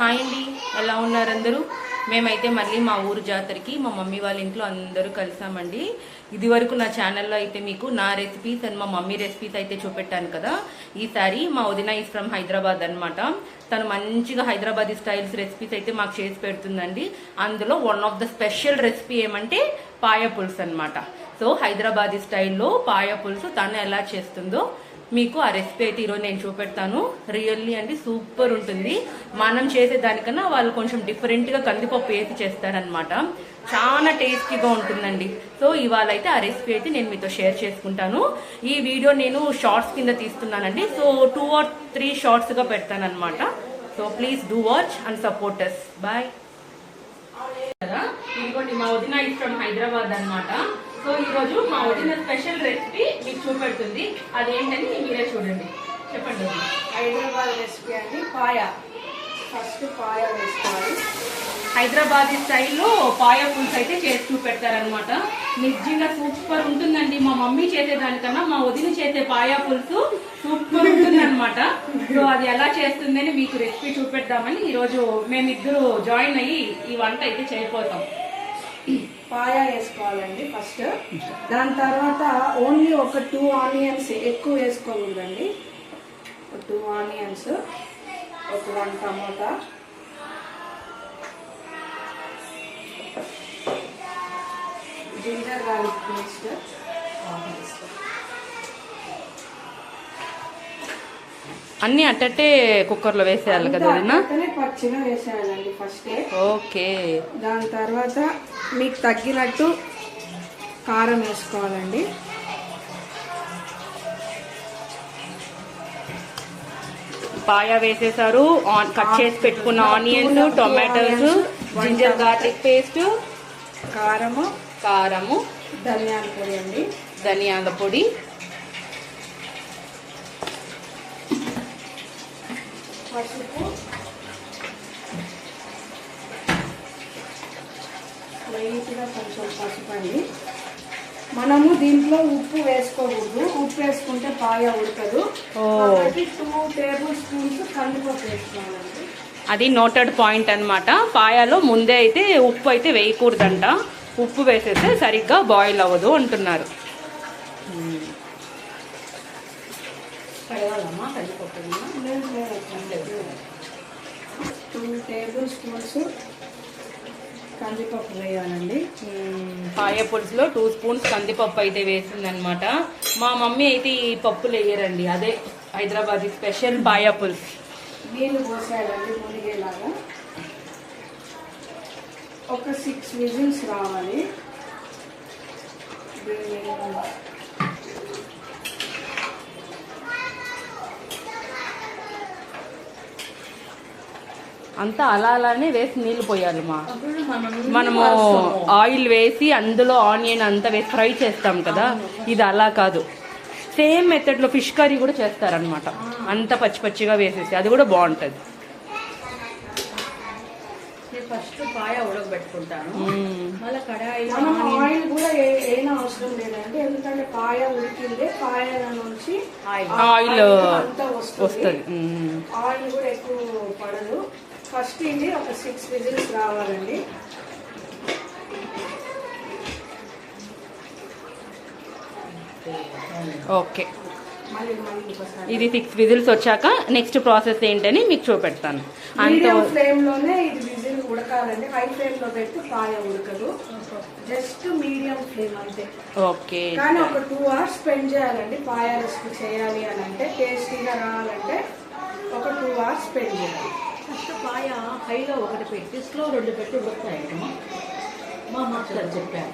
Hi అండి, ఎలా ఉన్నారు అందరూ? మేమైతే మళ్ళీ మా ఊరు జాతరకి మా మమ్మీ వాళ్ళ ఇంట్లో అందరూ కలిసామండి. ఇది వరకు నా ఛానల్లో అయితే మీకు నా రెసిపీస్ అండ్ మా మమ్మీ రెసిపీస్ అయితే చూపెట్టాను కదా. ఈసారి మా వదిన ఈజ్ ఫ్రమ్ హైదరాబాద్ అనమాట. తను మంచిగా హైదరాబాదీ స్టైల్స్ రెసిపీస్ అయితే మాకు చేసి పెడుతుందండి. అందులో one of the special recipe ఏమంటే పాయ పులుసు అనమాట. సో హైదరాబాదీ స్టైల్లో పాయ పులుసు తను ఎలా చేస్తుందో మీకు ఆ రెసిపీ అయితే ఈరోజు నేను చూపెడతాను. రియల్లీ అండి సూపర్ ఉంటుంది. మనం చేసే దానికన్నా వాళ్ళు కొంచెం డిఫరెంట్గా కందిపప్పు వేసి చేస్తారనమాట. చాలా టేస్టీగా ఉంటుందండి. సో ఇవాళ అయితే ఆ రెసిపీ అయితే నేను మీతో షేర్ చేసుకుంటాను. ఈ వీడియో నేను షార్ట్స్ కింద తీస్తున్నానండి. సో 2 or 3 షార్ట్స్గా పెడతాను అనమాట. So please do watch and support us. Bye. ఇదిగోండి మా వదిన ఈజ్ ఫ్రమ్ హైదరాబాద్ అనమాట. సో ఈరోజు మా వదిన స్పెషల్ రెసిపీ మీకు చూపెడుతుంది. అదేంటని మీరే చూడండి. చెప్పండి. హైదరాబాద్ రెసిపీ అండి పాయ. ఫస్ట్ పాయ వేసుకోవాలి. హైదరాబాదీ స్టైల్లో పాయ పులుసు అయితే చేసి చూపెడతారనమాట. నిజంగా సూపర్ ఉంటుందండి. మా మమ్మీ చేసేదానికన్నా మా వదిన చేసే పాయ పులుసు సూపర్ ఉంటుంది అనమాట. సో అది ఎలా చేస్తుందని మీకు రెసిపీ చూపెడదామని ఈరోజు మేమిద్దరు జాయిన్ అయ్యి ఈ వంట అయితే చేయబోతాం. పాయ వేసుకోవాలండి ఫస్ట్. దాని తర్వాత ఓన్లీ ఒక 2 ఆనియన్స్, ఎక్కువ వేసుకోకూడదండి. 2 ఆనియన్స్, ఒక 1 టమోటా, జింజర్ గార్లిక్ పేస్ట్, అన్ని అట్టట్టే కుక్కర్లో వేసేయాలి కదా వదినా? పచ్చిగా వేసేయాలండి ఫస్ట్. ఓకే. దాని తర్వాత మీకు తగ్గినట్టు కారం వేసుకోవాలండి. పాయ వేసేసారు. కట్ చేసి పెట్టుకున్న onions, tomatoes, ginger garlic paste, కారము, ధనియాల పొడి అండి, ధనియాల పొడి, పసుపు, లైట్గా కొంచెం పసుపు అండి. మనము దీంట్లో ఉప్పు వేసుకోకూడదు. ఉప్పు వేసుకుంటే పాయ ఉడకదు. కాబట్టి 2 టేబుల్ స్పూన్స్ కందిపప్పు వేసుకోవాలండి. అది నోటెడ్ పాయింట్ అనమాట. పాయలో ముందే అయితే ఉప్పు అయితే వేయకూడదంట. ఉప్పు వేసేస్తే సరిగ్గా బాయిల్ అవ్వదు అంటున్నారు. కడగాలమ్మా కందిపప్పు. 2 టేబుల్ స్పూన్స్ కందిపప్పు వేయాలండి. పాయ పులుసులో 2 స్పూన్స్ కందిపప్పు అయితే వేసిందనమాట. మా మమ్మీ అయితే ఈ పప్పులు వేయరండి. అదే హైదరాబాదీ స్పెషల్ పాయ పులుసు. నీళ్ళు పోసేయాలండి మునిగేలాగా. ఒక 6 విజిల్స్ రావాలి. అంతా అలానే వేసి నీళ్లు పోయాలి. మనము ఆయిల్ వేసి అందులో ఆనియన్ అంతా వేసి ఫ్రై చేస్తాం కదా, ఇది అలా కాదు. సేమ్ మెథడ్లో ఫిష్ కర్రీ కూడా చేస్తారనమాట. అంత పచ్చి పచ్చిగా వేసేసి అది కూడా బాగుంటుంది. ఫస్ట్ పాయ ఉడకబెట్టుకుంటాను. మళ్ళీ కడాయిలో ఆయిల్ కూడా ఏం అవసరం లేదండి. ఎందుకంటే పాయ ఉడికిందే, పాయ నుంచి ఆయిల్ వస్తుంది. ఆయిల్ కూడా ఎక్కువ పడదు. ఫస్ట్ ఇది ఒక 6 విజిల్స్ రావాలండి. ఓకే. ఇది 6 విజిల్స్ వచ్చాక నెక్స్ట్ ప్రాసెస్ ఏంటని మీకు చూపెడతాను. మీడియం ఫ్లేమ్ లోనే ఇది విజిల్ ఉడకాలండి. హై ఫ్లేమ్ లో పెట్టి పాయ ఉడకదు. జస్ట్ మీడియం ఫ్లేమ్ అంతే. ఓకే. కానీ ఒక 2 hours స్పెండ్ చేయాలండి. పాయ రెసిపీ చేయాలి అని అంటే, టేస్టీగా రావాలంటే ఒక 2 hours స్పెండ్ చేయాలి. ఫస్ట్ పాయ హైలో 1 పెట్టి స్లో 2 పెట్టి ఉడతాయమ్మా. మా మాస్టర్ చెప్పారు.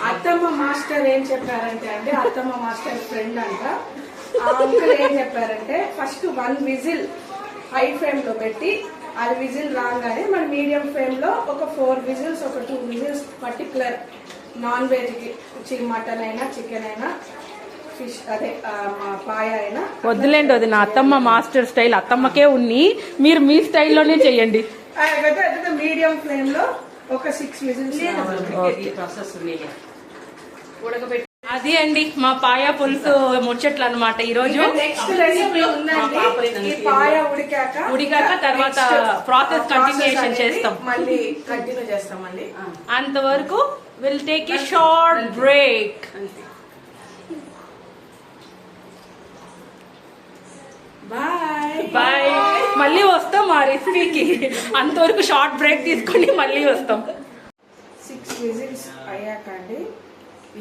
అత్తమ్మ మాస్టర్ ఏం చెప్పారంటే అండి, అత్తమ్మ మాస్టర్ ఫ్రెండ్ అంట. ఆ అంకుల్ ఏం చెప్పారంటే ఫస్ట్ 1 విజిల్ హై ఫ్లేమ్ లో పెట్టి, అది విజిల్ రాగానే మన మీడియం ఫ్లేమ్ లో ఒక 4 విజిల్స్, ఒక 2 విజిల్స్ పర్టికులర్ నాన్ వెజ్ కి, మటన్ అయినా చికెన్ అయినా ఫిష్ అదే పాయ అయినా వద్దులేండి. అది నా అత్తమ్మ మాస్టర్ స్టైల్, అత్తమ్మకే ఉన్ని, మీరు మీ స్టైల్లోనే చెయ్యండి. మీడియం ఫ్లేమ్ లో ఒక 6 విజిల్స్ ప్రాసెస్ ఉడకబెట్టి అది అండి మా పాయా పులుసు ముచ్చట్లు అనమాట ఈ రోజు. నెక్స్ట్ రెసిపీ ఉందండి. ఈ పాయ ఉడికాక తర్వాత ప్రాసెస్ కంటిన్యూషన్ చేస్తాం, మళ్ళీ కంటిన్యూ చేస్తామండి. అంతవరకు will take a short break. Bye bye. మళ్ళీ వస్తాం ఆ రెసిపీకి, అంతవరకు షార్ట్ బ్రేక్ తీసుకొని మళ్ళీ వస్తాం. 6 విజిల్స్ అయ్యాక అండి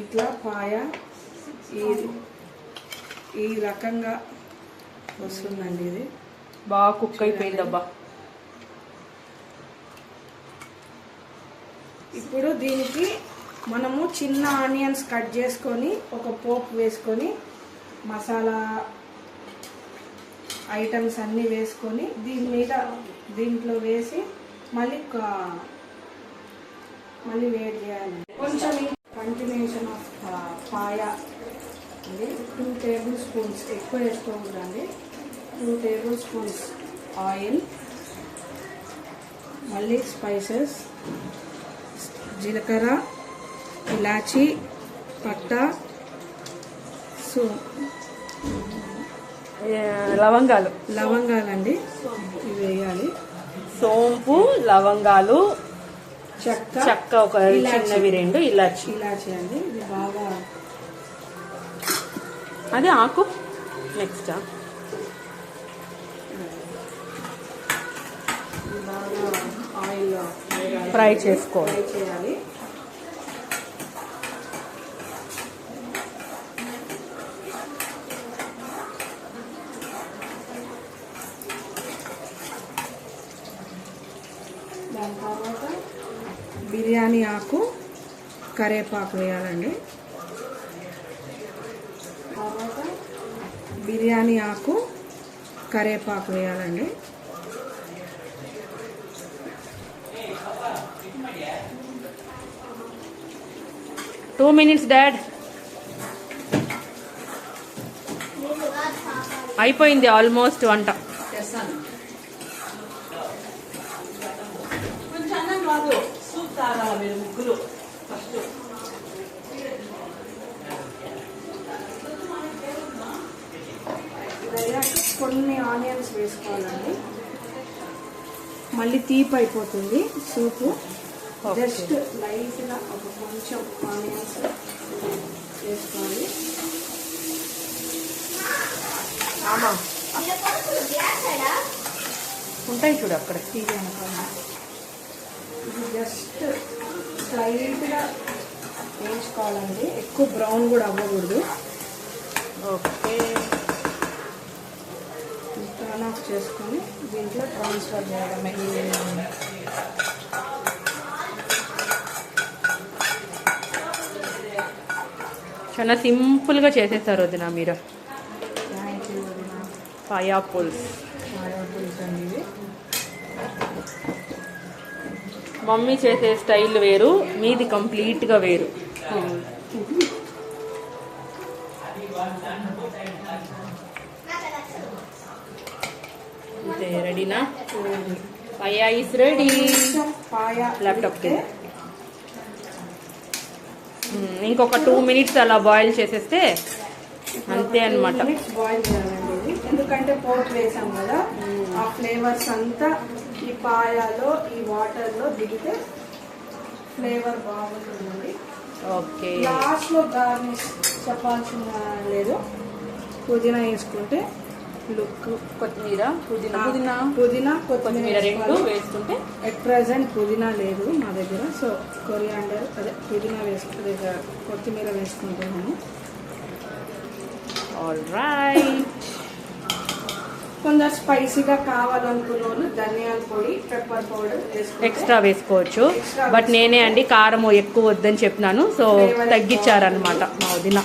ఇట్లా పాయ ఈ రకంగా వస్తుందండి. ఇది బాగా కుక్ అయిపోయిందబ్బా. ఇప్పుడు దీనికి మనము చిన్న ఆనియన్స్ కట్ చేసుకొని ఒక పోపు వేసుకొని మసాలా ఐటమ్స్ అన్నీ వేసుకొని దీంట్లో వేసి మళ్ళీ వేడి చేయాలి. కొంచెం కంటిన్యూషన్ ఆఫ్ పాయ అండి. 2 టేబుల్ స్పూన్స్, ఎక్కువ వేసుకోకూడదండి. 2 టేబుల్ స్పూన్స్ ఆయిల్, మళ్ళీ స్పైసెస్ జీలకర్ర, ఇలాచి, పట్టా, లవంగాలండి ఇవి వేయాలి. సోంపు, లవంగాలు, చెక్క ఒక చిన్నవి 2, ఇలాచి అండి. ఇది బాగా అదే ఆకు. నెక్స్ట్ బాగా ఆయిల్ ఫ్రై చేసుకోవాలి. చేయాలి. దాని తర్వాత బిర్యానీ ఆకు, కరేపాకు వేయాలండి. తర్వాత బిర్యానీ ఆకు, కరేపాకు వేయాలండి. Two minutes dad. అయిపోయింది ఆల్మోస్ట్ వంట. కొంచెం అన్నం రాదు, సూప్ తాగాలి మీరు ముగ్గురు ఫస్ట్. కొన్ని ఆనియన్స్ వేసుకోవాలండి, మళ్ళీ తీపి అయిపోతుంది సూపు. జస్ట్ లైట్గా ఒక కొంచెం ఆనియన్స్ వేసుకోవాలి. ఉంటాయి చూడు అక్కడ. తీపి అనుకోండి. ఇది జస్ట్ స్లైట్గా వేయించుకోవాలండి, ఎక్కువ బ్రౌన్ కూడా అవ్వకూడదు. ఓకే. టర్న్ ఆఫ్ చేసుకొని దీంట్లో ట్రాన్స్ఫర్ చేయడమే. చాలా సింపుల్గా చేసేసారు వదిన మీరు. పాయా పుల్స్ అండి. మమ్మీ చేసే స్టైల్ వేరు, మీది కంప్లీట్గా వేరు. రెడీనా? Paya is ready. ల్యాప్టాప్ ఇంకొక 2 minutes అలా బాయిల్ చేసేస్తే అంతే అన్నమాట. బాయిల్ చేయాలండి ఇది, ఎందుకంటే పోపు వేసాం కదా, ఆ ఫ్లేవర్స్ అంతా ఈ పాయాలో ఈ వాటర్ లో దిగితే ఫ్లేవర్ బాగుంటుందండి. ఓకే. లాస్ట్ లో గార్నిష్ చెప్పాల్సిన లేదు, పుదీనా వేసుకుంటే లుక్. కొత్తిమీర, పుదీనా కొత్తిమీర 2 వేసుకుంటే. ఎట్ ప్రెసెంట్ పుదీనా లేదు మా దగ్గర, సో కొరియాండర్ అదే పుదీనా వేసుకుంటే కొత్తిమీర వేసుకుంటున్నాము. All right. కొందరు స్పైసీగా కావాలనుకున్న వాళ్ళు ధనియాల పొడి, పెప్పర్ పౌడర్ ఎక్స్ట్రా వేసుకోవచ్చు. బట్ నేనే అండి కారం ఎక్కువ వద్దని చెప్పినాను, సో తగ్గించారనమాట మా వదిన.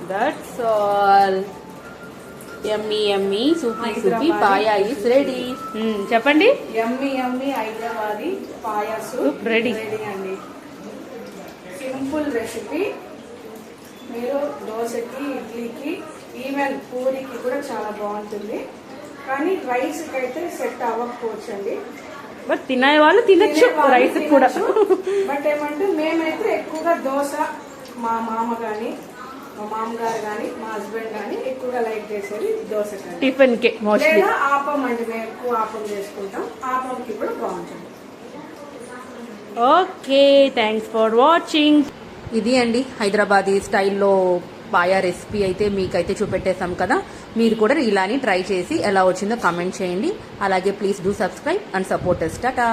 That's all. Yummy yummy సూపీ paya is ready. చెప్పండి. యమ్మీ హైదరాబాదీ పాయా సూప్ రెడీ అండి. Simple recipe. మీరు దోశకి, ఇడ్లీకి, ఈవెన్ పూరికి కూడా చాలా బాగుంటుంది. కానీ రైస్ కి అయితే సెట్ అవ్వకపోవచ్చు అండి. బట్ తినే వాళ్ళు తినచ్చు రైస్ కూడా. బట్ ఏమంటే మేమైతే ఎక్కువగా దోశ, మా మామ గాని మా మామగారు గాని మా హస్బెండ్ గాని ఎక్కువగా లైక్ చేసేది దోశ కానీ టిఫిన్ కే మోస్ట్లీ. లేదా ఆపం అండి, మేము ఎక్కువ ఆపం చేసుకుంటాం. ఆపంకి కూడా బాగుంటుంది. Okay, thanks for watching. ఇది అండి హైదరాబాదీ స్టైల్లో పాయా రెసిపీ అయితే మీకైతే చూపెట్టేసాం కదా. మీరు కూడా ఇలానే ట్రై చేసి ఎలా వచ్చిందో కామెంట్ చేయండి. అలాగే please do subscribe and support us. Tata.